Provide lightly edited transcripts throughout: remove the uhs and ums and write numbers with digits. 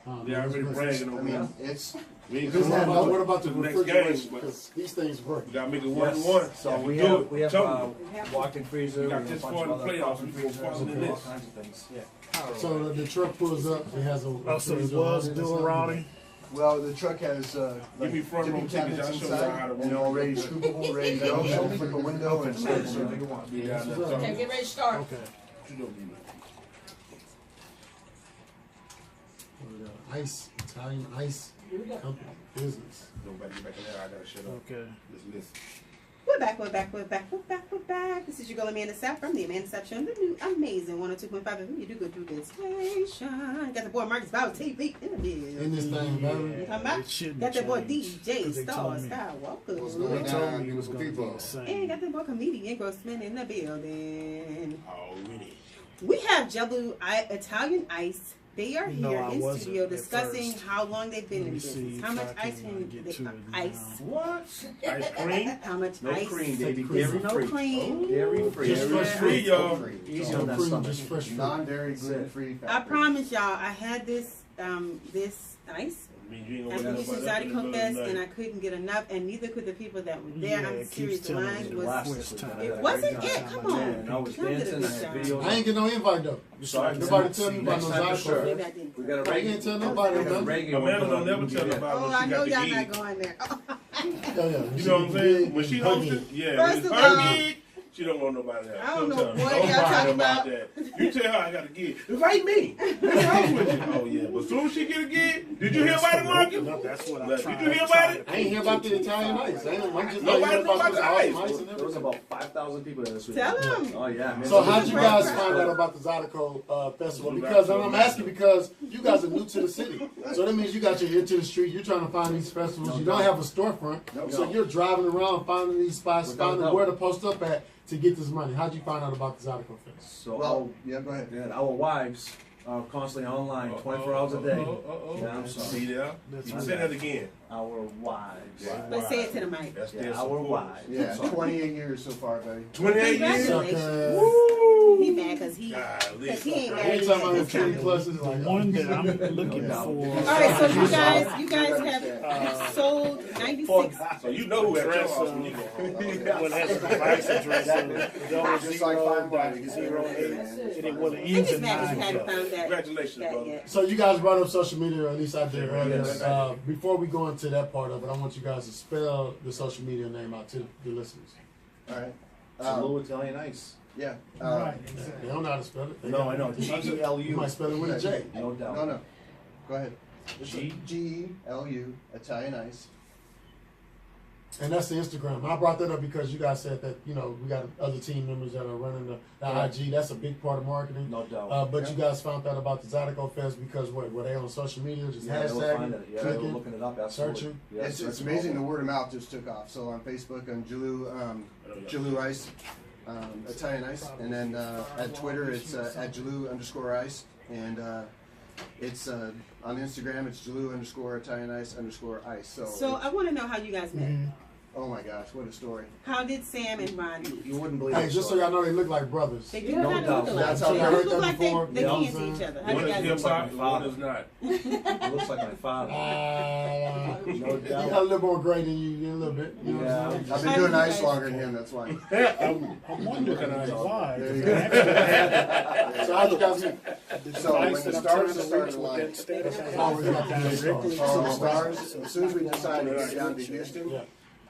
They already bragging on me. It's We ain't What going about the to the next refrigeration? game, but Because these things work. we gotta make it 1-1. So If we do have it, we have tell me. walk-in freezer. We got have this a bunch far in of the other playoffs, walk-in we go freezers, farther than all this. kinds of things. Yeah. So the truck pulls up, it has a Oh, so it freezer was on dual routing? well, the truck has Give me front row dipping tickets, cabinets I'll show you inside, how to and they're already scoopable, ready to go. So flip a window and start serving. Be down there. Okay, get ready to start. Okay. What you doing, B-Man? Ice, Italian ice company, business. Nobody get back in there, I gotta shut up. Okay. Just listen. We're back. This is your girl Amanda Sapp from the Amanda Sapp Show, the new amazing 102.5 FM. You do good, do good station. Got the boy Marcus Bauer TV in the building. In this thing, baby. You talking about? It shouldn't Got that boy change, DJ 'cause they Star told me- What's Skywalker. going They told on, me it was beautiful going to be people? the same. And got that boy comedian Grossman in the building. Already. We have Gelu Italian Ice. They are No, here I in wasn't studio at discussing first. how long they've been Let in me see business. if How much I ice can cream get they to it ice? now. What? Ice cream? How much No ice? cream, baby. Cream. Dairy No free. cream. Dairy free. Just fresh Free, y'all. Easy No on that cream, stomach. just fresh fruit. Non-dairy, gluten-free. I promise y'all, I had this this ice I mean, you ain't at gonna the get nobody Zydeco up in the Fest, middle of and the I couldn't get enough, and neither could the people that were there. Yeah, I'm it keeps serious. The telling line me was. Last Which week, time? I had It a wasn't great it. time. Come Man, on. I was Y'all did a dancing. good I had job. videos. I ain't get no invite though. So I Nobody tell me about next no time for Zydeco. sure. Maybe I didn't. We got a I reggae. ain't tell nobody we got a nothing. reggae Amanda one don't coming never up. tell Yeah. about Oh, when I she know got the y'all gig. not going there. Yeah, You know what I'm saying? When she hosted, yeah, First when it's of her all- gig, she don't want nobody else. I don't She'll know tell what nobody y'all talking about. that. You tell her I got a gig. Invite me. What's wrong with you? Oh yeah, but soon as she get a gig, did you hear about it, Marcus? No, that's what I'm Look, trying did you hear about it? I ain't hear about the Italian ice. I'm just Nobody hear know about about this the awesome ice. ice and There was everything. about 5,000 people there this week. Tell them. Oh yeah. Man, So how'd you guys Right. find out about the Zydeco festival? Because I'm asking because you guys are new to the city, so that means you got your ear to the street. You're trying to find these festivals. You don't have a storefront, so you're driving around finding these spots, Without finding doubt. where to post up at to get this money. How'd you find out about the Zydeco fest? So Well, yeah, go ahead. our wives are constantly online, 24 hours a day. Yeah, I'm sorry. See there? That's You right. say that again. Our wives. Yeah. But say it to the mic. That's Yeah, their our support. wives. Yeah, Sorry. 28 years so far, buddy. 28 years. Congratulations. He mad because he Golly. ain't I married ain't talking about yet. his 20 plus. It's The like one that I'm looking Yeah. for. All right, so you guys have sold 96. So you know who at your house when you go home. What has a device address of Just like fine dining. 008, and it was an I ends just and mad because you nines. hadn't found that, Congratulations, that brother. yet. So you guys brought up social media, or at least I did earlier. Yes. Before we go into that part of it, I want you guys to spell the social media name out to the listeners. All right. Hello, Italian ice. Yeah. Right, They exactly. don't know how to spell it. They No, got- I know. You G-E-L-U. might spell it with a J. No doubt. No. Go ahead. G- Gelu, Italian ice. And that's the Instagram. I brought that up because you guys said that, you know, we got other team members that are running the IG. That's a big part of marketing. No doubt. But you guys found out about the Zydeco Fest because what? Were they on social media? Just Yeah, they were hashtagging, finding it. Yeah, they were clicking? looking it up. Absolutely. searching. Yeah, It's searching amazing. all The word of mouth just took off. So on Facebook, on Gelu Ice, Italian Ice, and then at Twitter it's at Gelu_ice, and it's on Instagram it's Gelu_Italian_ice_ice. So I want to know how you guys met. oh my gosh, what a story! How did Sam and Ron meet? You wouldn't believe Hey, it. just so y'all know, they look like brothers. They do No kind doubt. of look alike. That's how They I heard look that like before. they Yeah. can see each other. How One you is guys hip meet? hop, and one is not. It looks like my father. You No got a doubt. little more gray than you, a little bit. You know what I'm saying? Yeah. I've been doing ice longer than him. That's why. I'm wondering why. There you They go. actually had So how you guys meet? the So when device the that I'm stars trying to started reach with aligning, that status. That's always got that Directly star. So to the the stars, as soon as we decided to get down to Houston, Yeah.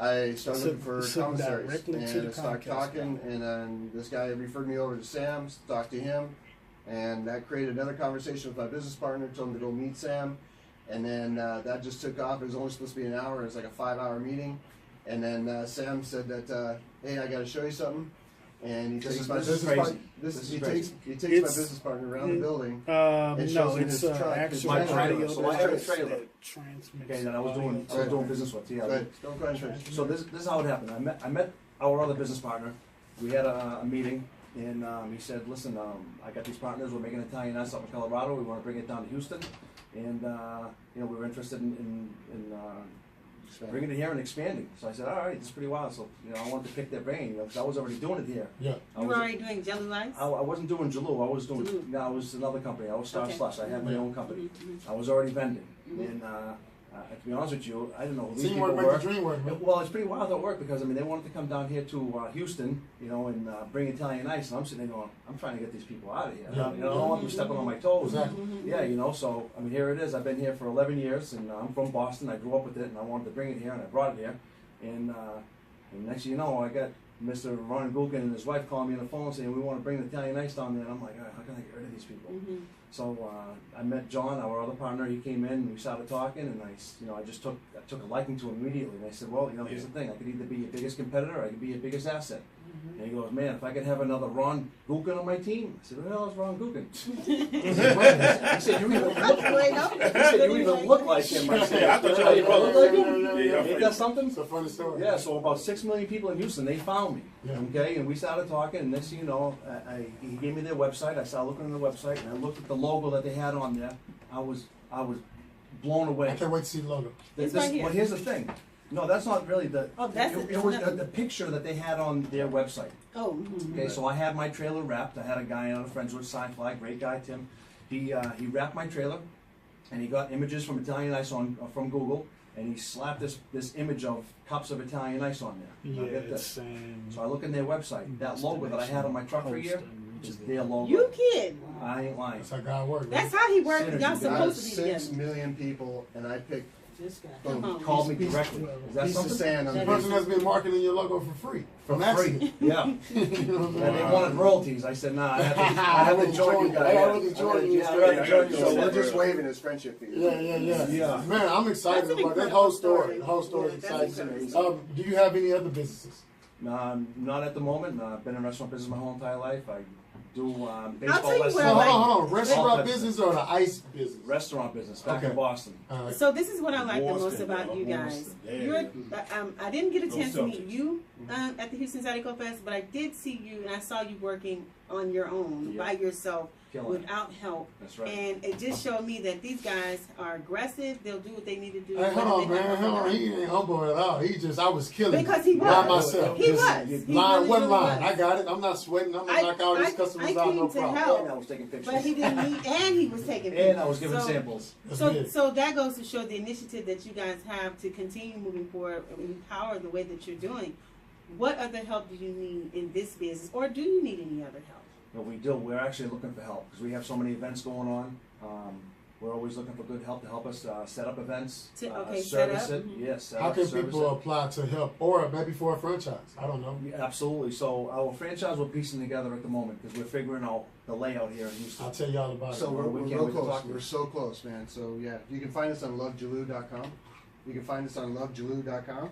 I started looking for Sit commissaries, directly to and the I started Comcast talking, and then this guy referred me over to Sam, talked to him, and that created another conversation with my business partner, told him to go meet Sam, and then that just took off. It was only supposed to be an hour. It was like a 5-hour meeting, and then Sam said that, hey, I got to show you something, and he takes my business partner. He takes my business partner around the building. It shows No, him it's his truck, his actual My trailer. audio So I that had a trailer. transmits Okay, that I was audio. doing business with. Yeah. But don't go ahead and finish. So this is how it happened. I met our other business partner. We had a meeting, and he said, "Listen, I got these partners. We're making Italian ice up in Colorado. We want to bring it down to Houston, and we were interested in bringing it here and expanding. So I said, all right, this is pretty wild. So, you know, I wanted to pick their brain, because I was already doing it here. Yeah. You were already doing Gelu Ice? I wasn't doing Gelu. I was doing, Gelu. no, I was another company. I was Star Okay. Slush. I had my own company. Mhm. I was already vending. Mhm. And to be honest with you, I didn't know who these people Teamwork were. makes the dream work, man. Well, it's pretty wild at work, because I mean they wanted to come down here to Houston, you know, and bring Italian ice, and I'm sitting there going, I'm trying to get these people out of here. Yeah. You know, I don't want them stepping on my toes. Exactly. Yeah, you know. So I mean, here it is. I've been here for 11 years, and I'm from Boston. I grew up with it, and I wanted to bring it here, and I brought it here. And next thing you know, I got Mr. Ron Gulkin and his wife calling me on the phone saying we want to bring the Italian ice down there. And I'm like, all right, how can I get rid of these people? Mhm. So I met John, our other partner. He came in and we started talking, and I just took a liking to him immediately. And I said, well, you know, here's the thing: I could either be your biggest competitor, or I could be your biggest asset. And he goes, man, if I could have another Ron Gulkin on my team. I said, who the hell is Ron Gulkin? He said, you even look like him. I said, Yeah, I thought you were your brother. look like him? Yeah, Ain't that something? It's a funny story. Yeah, so about 6 million people in Houston, they found me. Yeah. Okay, and we started talking, and next thing you know, he gave me their website. I started looking at the website, and I looked at the logo that they had on there. I was blown away. I can't wait to see the logo. It's right here. Well, here's the thing. No, that's not really the. Oh, that's it was the picture that they had on their website. Oh, mhm. Okay, so I had my trailer wrapped. I had a guy on a friends with Sci-Fi, great guy, Tim. He wrapped my trailer, and he got images from Italian Ice from Google, and he slapped this image of cups of Italian Ice on there. Now Yeah, get it's this. So I look in their website. That logo that I had on my truck for a year is their logo. You kid. I ain't lying. That's how God works. That's how he worked. Synergy. Y'all Out of supposed to be 6 together. million people, and I picked This guy. boom, Come on. Called me directly. Is that piece of something? sand on The the person that's been marketing your logo for free. From accident. Yeah. You know what I'm And saying? they wanted royalties. I said, nah, I have to join you guys. I have to join you. Yeah, I have to join you. So we're So just waiving his friendship fee. Yeah. Yeah. Man, I'm excited That's an about that incredible whole story. story. The whole story Yeah, is that's exciting. incredible. Do you have any other businesses? Not at the moment. I've been in restaurant business my whole entire life. I do I'll baseball tell you lessons. where No, I hold on. Restaurant Okay. business or the ice business? Restaurant business back Okay. in Boston. So this is what I like the most Boston, about you guys. Boston. Yeah. You're, I didn't get a Go chance to meet Celtics. you at the Houston Zydeco Fest, but I did see you and I saw you working on your own, Yeah. by yourself, Killing it. without help. That's right. And it just showed me that these guys are aggressive. They'll do what they need to do. Hey, hold on, whether they man. have to Hold or on. not. He ain't humble at all. I was killing Because he by was. myself. He Just was. He line, really, one really line. was. I got it. I'm not sweating. I'm gonna knock all these customers I out. came No to problem. help. And I was taking pictures. But he didn't need, and he was taking And I was giving So- samples. That's So, big. so that goes to show the initiative that you guys have to continue moving forward and empower the way that you're doing. What other help do you need in this business, or do you need any other help? No, we do. We're actually looking for help because we have so many events going on. We're always looking for good help to help us set up events, Okay, set service up. it. Yes. set How up, can service people it. apply to help, or maybe for a franchise? I don't know. Yeah, absolutely. So our franchise we're piecing together at the moment because we're figuring out the layout here in Houston. I'll tell y'all about So it. we're We can't real wait to close. talk to you. We're so close, man. So yeah, you can find us on lovegelu.com. You can find us on lovegelu.com.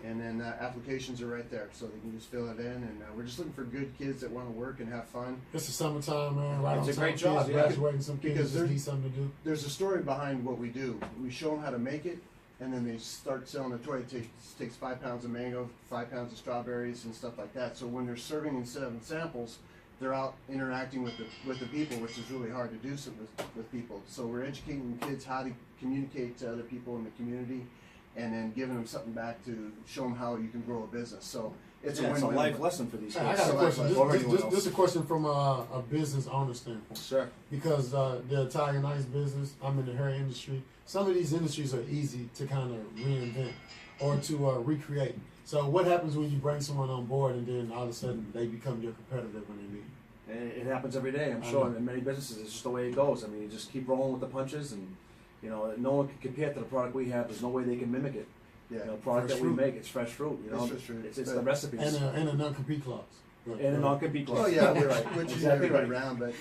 And then applications are right there, so they can just fill it in. And we're just looking for good kids that want to work and have fun. It's the summertime, man. Right It's on a great time. job, Kids yeah. graduating, some kids Because just they're- need something to do. There's a story behind what we do. We show them how to make it, and then they start selling the toy. It takes 5 pounds of mango, 5 pounds of strawberries, and stuff like that. So when they're serving instead of samples, they're out interacting with the people, which is really hard to do with people. So we're educating kids how to communicate to other people in the community, and then giving them something back to show them how you can grow a business. So it's Yeah, a it's a win-win. life lesson for these Hey, kids. I got a So question. like- or anyone This else. is a question from a business owner standpoint. Sure. Because the Italian ice business, I'm in the hair industry. Some of these industries are easy to kind of reinvent or to recreate. So what happens when you bring someone on board and then all of a sudden they become your competitor when they leave? And it happens every day, I'm I sure. know. In many businesses, it's just the way it goes. I mean, you just keep rolling with the punches, and you know, no one can compare to the product we have. There's no way they can mimic it. Yeah. You know, product Fresh that we fruit. make, it's fresh fruit. You know, It's fresh fruit. it's the recipes And a non-compete clause. and a non-compete clause. Oh yeah, you're right. Which is Exactly everybody right. around, but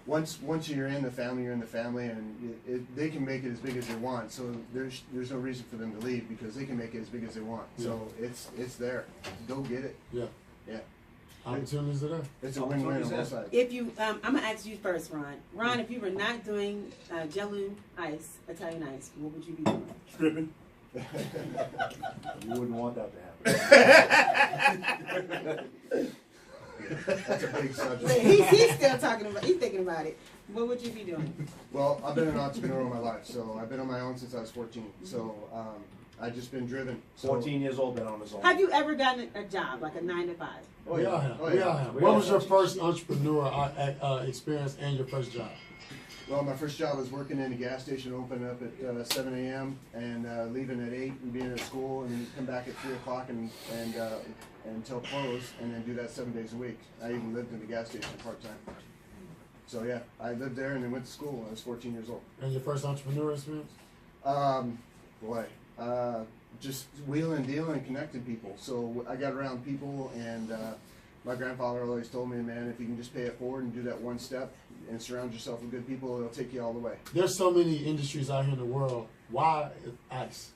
once you're in the family, you're in the family, and they can make it as big as they want. So there's no reason for them to leave because they can make it as big as they want. So it's there. Go get it. Yeah. Yeah. Opportunities are there. It's a win-win on both sides. If you, I'm gonna ask you first, Ron. Ron, if you were not doing Gelu Ice, Italian Ice, what would you be doing? Stripping. You wouldn't want that to happen. That's a big subject. He's still talking about. He's thinking about it. What would you be doing? Well, I've been an entrepreneur all my life, so I've been on my own since I was 14. So I just been driven. So, 14 years old, been on his own. Have you ever gotten a job, like a 9 to 5? Oh, We yeah. all have. Oh, We yeah. all have. We What all was your have. first entrepreneur experience and your first job? Well, my first job was working in a gas station, opening up at 7 a.m. and leaving at 8 and being at school, and then come back at 3 o'clock and until close, and then do that 7 days a week. I even lived in the gas station part time. So yeah, I lived there and then went to school when I was 14 years old. And your first entrepreneur experience? Just wheeling and dealing and connecting people. So I got around people, and my grandfather always told me, man, if you can just pay it forward and do that one step and surround yourself with good people, it'll take you all the way. There's so many industries out here in the world. Why ice?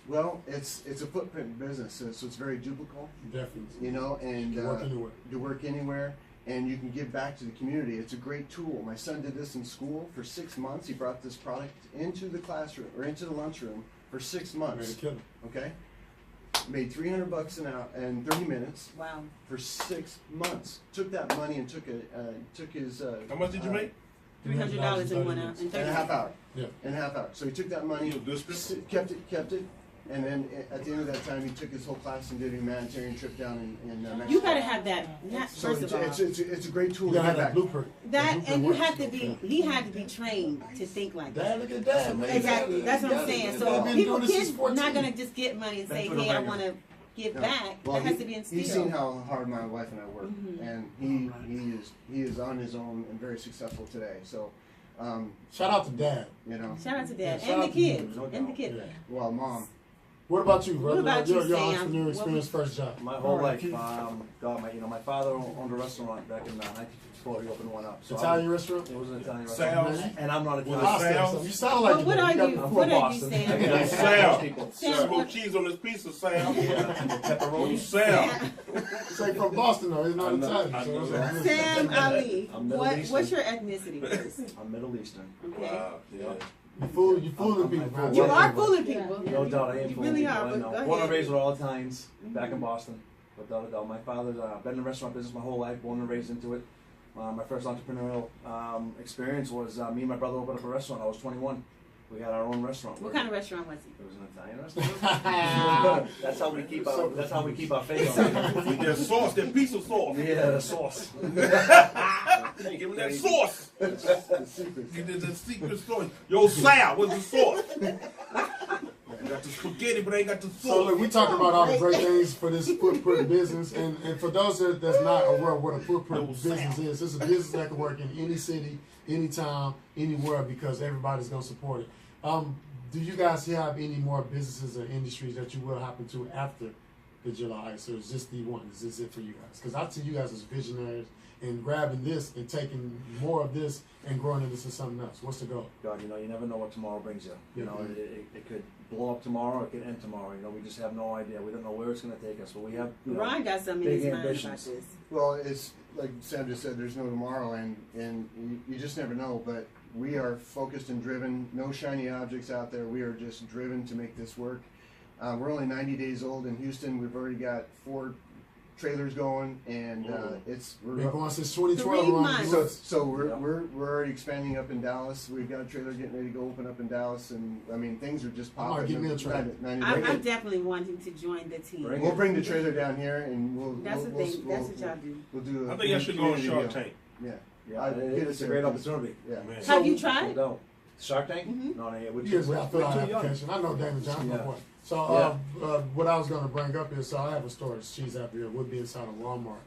Well, it's a footprint business, so it's very duplicable, Definitely. you know, and You work anywhere. to work anywhere, and you can give back to the community. It's a great tool. My son did this in school for 6 months. He brought this product into the classroom or into the lunchroom for 6 Ready months. to kill them. Okay, made $300 an hour in 30 minutes Wow. for 6 months. Took that money and took his. How much did you make? $300 in 1 hour. In 30 In a half hour. Yeah. In a half hour. So he took that money, You a good student? kept it, and then at the end of that time, he took his whole class and did a humanitarian trip down in Mexico. You gotta have that. So First of all, it's a great tool You to gotta have give that back. blueprint. that, The and you blueprint have to works. be. He had to be trained to think like that. Dad, look at that. Man. Exactly. That's what I'm saying. So I've been people, doing this kids, since 14. not gonna just get money and say, Been through the "Hey, I ringer. want to give No. back." Well, That has to be he's seen instilled. how hard my wife and I work, and he is on his own and very successful today. So, Shout out to Dad. you know, Shout out to Dad Shout and the out to you. kids No and the doubt. kids. Yeah. well, Mom. What about you, brother? about your you, your Sam? entrepreneur What experience, first job. My whole life, God, my father owned a restaurant back in 1954. He opened one up. So Italian restaurant? It was an Italian Sal's. restaurant, and I'm not Was Pasta or Italian. something. You sound like But what you are got you? the I'm food. What from are you Boston. saying? Yo, Yeah. Sal. People. Sam, More what- cheese on this pizza, Sal. Pepperoni. Sal. Say from Boston though, it's not I know, Italian. I So know it's that. like- Sam Ali, I'm Middle what's Eastern. your ethnicity first? I'm Middle Eastern. Okay. Wow. Yeah. You fooling people. bro. You are fooling people. No doubt, I am You fooling really people, are, I but know. go Born and ahead. raised with all Italians, back in Boston. Without a doubt, my father's been in the restaurant business my whole life, born and raised into it. My first entrepreneurial experience was me and my brother opened up a restaurant. I was 21. We had our own restaurant. What kind of restaurant was it? It was an Italian restaurant. That's how we keep our. That's how we keep our faith on. With that sauce, that piece of sauce. Yeah, the sauce. Hey, give me that sauce. The secret. Get the secret sauce. Yo, Sal, what's the sauce? You got the spaghetti, but I ain't got the sauce. So look, we talking about all the great things for this footprint business, and for those that's not aware of what a footprint business is, it's a business that can work in any city, any town, anywhere, because everybody's gonna support it. Do you guys have any more businesses or industries that you will happen to after the July Ice, or is this the one? Is this it for you guys? Because I see you guys as visionaries and grabbing this and taking more of this and growing it into something else. What's the goal? God, you never know what tomorrow brings you. You know, Mhm. it could blow up tomorrow, it could end tomorrow. We just have no idea. We don't know where it's going to take us, but we have. Ron got something in big his mind about ambitions. this. Well, it's like Sam just said. There's no tomorrow, and you just never know. But we are focused and driven. No shiny objects out there. We are just driven to make this work. We're only 90 days old in Houston. We've already got 4 trailers going, and Been going since 2012. 3 Ron. months. so we're already expanding up in Dallas. We've got a trailer getting ready to go open up in Dallas, and I mean things are just Come on, popping. give me a trailer. 90 I'm days. definitely wanting to join the team. Bring We'll bring the trailer down here, and That's the we'll, thing. we'll, That's what y'all do. We'll do. I think I should go on Shark Tank. Yeah, Yeah, I'd get it's us a there, great please. opportunity. yeah. Man. So- Have you No tried? doubt. Shark Tank? Mhm. No, yeah, we're Yes, I fill out too an young. application. I know Damon Johnson, my Yeah. boy. So what I was going to bring up is, so I have a store, Cheese Out here, would be inside of Walmart,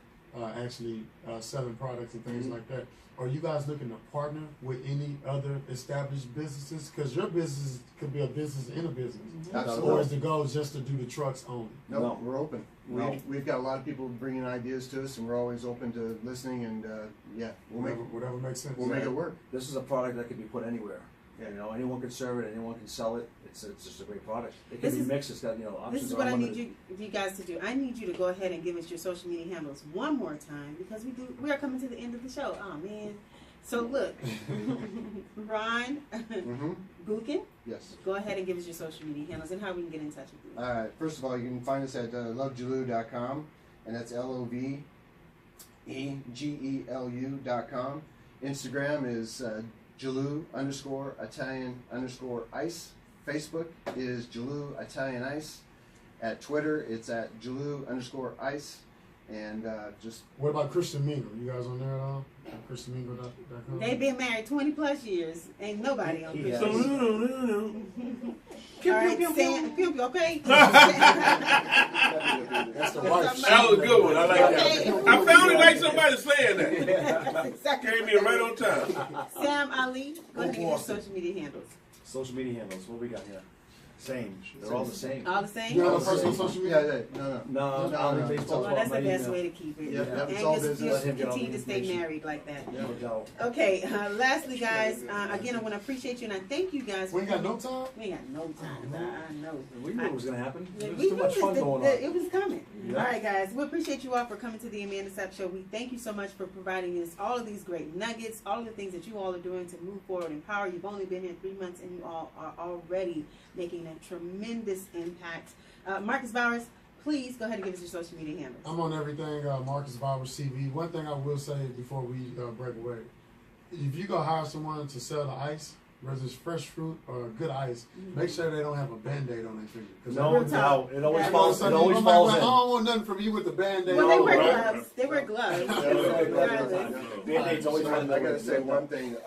actually selling products and things like that. Are you guys looking to partner with any other established businesses? Because your business could be a business in a business. Absolutely. Or is the goal just to do the trucks only? No, No. we're open. No. We've got a lot of people bringing ideas to us, and we're always open to listening. And yeah, we'll make Whatever makes sense. we'll make it work. This is a product that can be put anywhere. Yeah. Anyone can serve it, anyone can sell it. It's just a great product. It This can be is- mixed. It's got options. This is are what I need unlimited. you guys to do. I need you to go ahead and give us your social media handles one more time because we are coming to the end of the show. Oh man. So look, Ron Mm-hmm. Buchan, Yes. go ahead and give us your social media handles and how we can get in touch with you. All right. First of all, you can find us at lovegelu.com, and that's LOVEGELU.com. Instagram is Gelu _Italian_ice. Facebook is Gelu Italian Ice. At Twitter, it's at Gelu_ice. And just What about Christian Mingle? You guys on there at all? ChristianMingle.com? They've been married 20 plus years. Ain't nobody on Yeah. Christian. All right, Sam, Pimp, okay? That's the wife. That was a good one. I like Okay. that. I found it like somebody saying that. That's exactly Came in right on time. Sam Ali, go ahead and give your social media handles. Social media handles. What we got here? Same. They're all the same. All the same? You have a personal social media? No. No, they Well, that's the best way to keep it. Yep, And it's all just business. Let him get all continue the to stay information. married like that. No doubt. Okay, lastly, guys, again, I want to appreciate you and I thank you guys. We ain't got no time? We ain't got no time. I know. We knew it was gonna happen. There was We too knew much fun that- going that on. it was coming. Yeah. All right, guys. We appreciate you all for coming to the Amanda Sapp Show. We thank you so much for providing us all of these great nuggets, all of the things that you all are doing to move forward and power. You've only been here 3 months and you all are already making a tremendous impact. Marcus Bowers, please go ahead and give us your social media handles. I'm on everything, Marcus Bowers CV. One thing I will say before we break away, if you go hire someone to sell the ice, whether it's fresh fruit or good ice, make sure they don't have a Band-Aid on their finger. 'Cause No Real talk. doubt. It always Yeah. falls. It I'm always like, falls I in. don't want nothing from you with the Band-Aid Well, they on. wear right. gloves. They wear gloves. Band-Aids always I find their way gotta to say get one thing.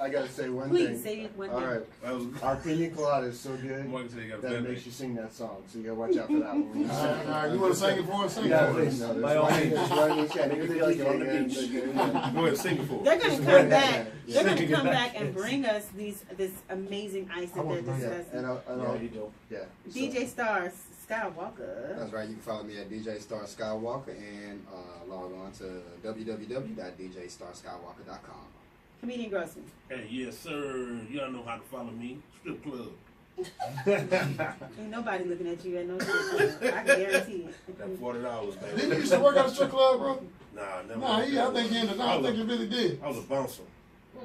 Please thing. say one All thing. right, That was our pina colada is so good Marcus said he got a that it Band-Aid. makes you sing that song. So you gotta watch out for that one. All right, you want to sing it for us? Sing Yeah, it for us. please. By all means. Make it feel like you're on the beach. Go ahead, sing it for us. They're going to come back. Yeah. They're going Sing to it come back. back and bring us this amazing ice I that want they're to bring Yeah, discussing. Yeah, you do. yeah. So- DJ Stars Skywalker. That's right. You can follow me at DJ Star Skywalker and log on to www.djstarskywalker.com. Comedian Grossman. Hey, yes, sir. Y'all know how to follow me. Strip club. Ain't nobody looking at you at no strip club. I can guarantee it. Got $40, Didn't you baby. used to work at a strip club, bro? Nah, never. Nah, I think he ended. I think he really did. I was a bouncer.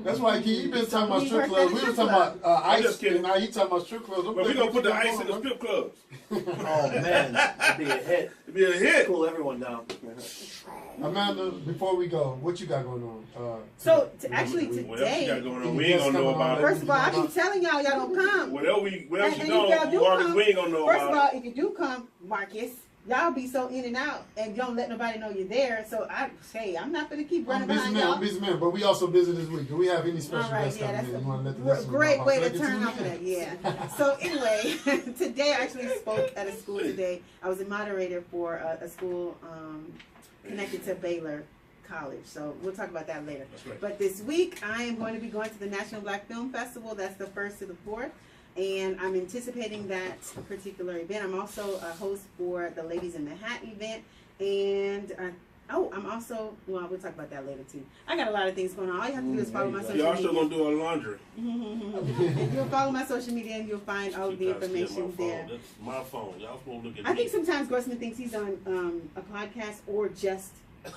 That's why he been talking about He strip worked clubs. at a We was strip talking about I'm ice, just kidding. and now he talking about strip clubs. But we gonna put the ice in the strip clubs. Oh man, it'd be a hit. It'd be a hit. Cool everyone down. Amanda, before we go, what you got going on? So, actually, Whatever you got today, going on, we ain't gonna know about it. first of all, I keep telling y'all, y'all don't come. Whatever you And if don't, y'all do Marcus, come, we ain't gonna know first of about all, if you do come, Marcus, y'all be so in and out and don't let nobody know you're there. So I'm not gonna keep I'm running a busy behind man, y'all. I'm a busy man, but we also busy this week. Do we have any special All right, guests yeah, coming that's in? You want to let the a listeners great know way about to that? turn off of that, yeah. So anyway, today I actually spoke at a school today. I was a moderator for a school connected to Baylor College. So we'll talk about that later. That's right. But this week I am going to be going to the National Black Film Festival. That's the 1st to the 4th. And I'm anticipating that particular event. I'm also a host for the Ladies in the Hat event. And I'm also, well, we'll talk about that later too. I got a lot of things going on. All you have to do is follow my social You also media. gonna do our laundry. If you'll follow my social media and you'll find all of the She tries to steal information my phone. there. That's my phone. Y'all supposed to look at I me. think sometimes Grossman thinks he's on a podcast or just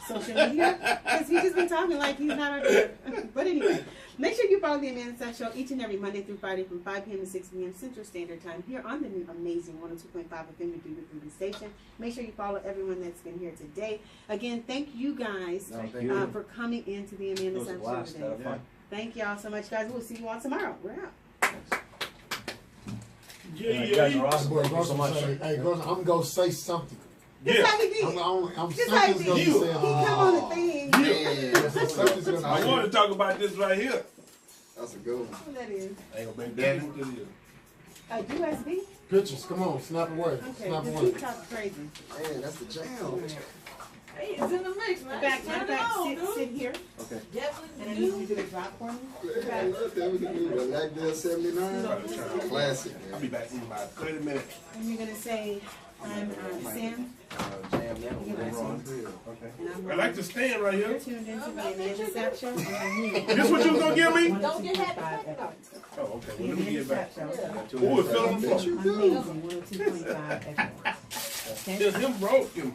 social media because he's just been talking like he's not on there. But anyway, make sure you follow the Amanda Sapp Show each and every Monday through Friday from 5 p.m. to 6 p.m. Central Standard Time here on the new amazing 102.5 FM Dubuque station. Make sure you follow everyone that's been here today. Again, thank you guys No, thank you. for coming into the It Amanda was a Sapp Show blast. today. Had fun. Thank y'all so much, guys. We'll see you all tomorrow. We're out. Yeah, You guys are yeah. awesome. Boy, Thank you so Grossman much. say, hey, Grossman, I'm going to say something. Just Yeah. like he did. I'm Just like something's he going to did. be He said. come on the thing. Yeah, Something's going to I be wanted said. to talk about this right here. that's a good one. What that is? Ain't gonna make that. A USB? Pictures, come on, snap away. Okay, Snap the away. TikTok's crazy. Man, that's the jam. Hey, it's in the mix, man. Back, Turn it back, on, dude. sit here. Okay. Definitely And I do. need you to do a drop for me. The Black Bill 79. Classic, I'll man. be back in about 30 minutes. And you're gonna say, I'm Sam, Jam now. You guys Ron. see. Okay. and I'm I like to stand right You're here. tuned into the Amanda Sapp Show. This what you was gonna give me? Don't get happy. Oh, okay. The Well, let me Amanda get back. Sapp Show. Oh, it fell on the floor. Amazing 102.5 FM. Just him broke him.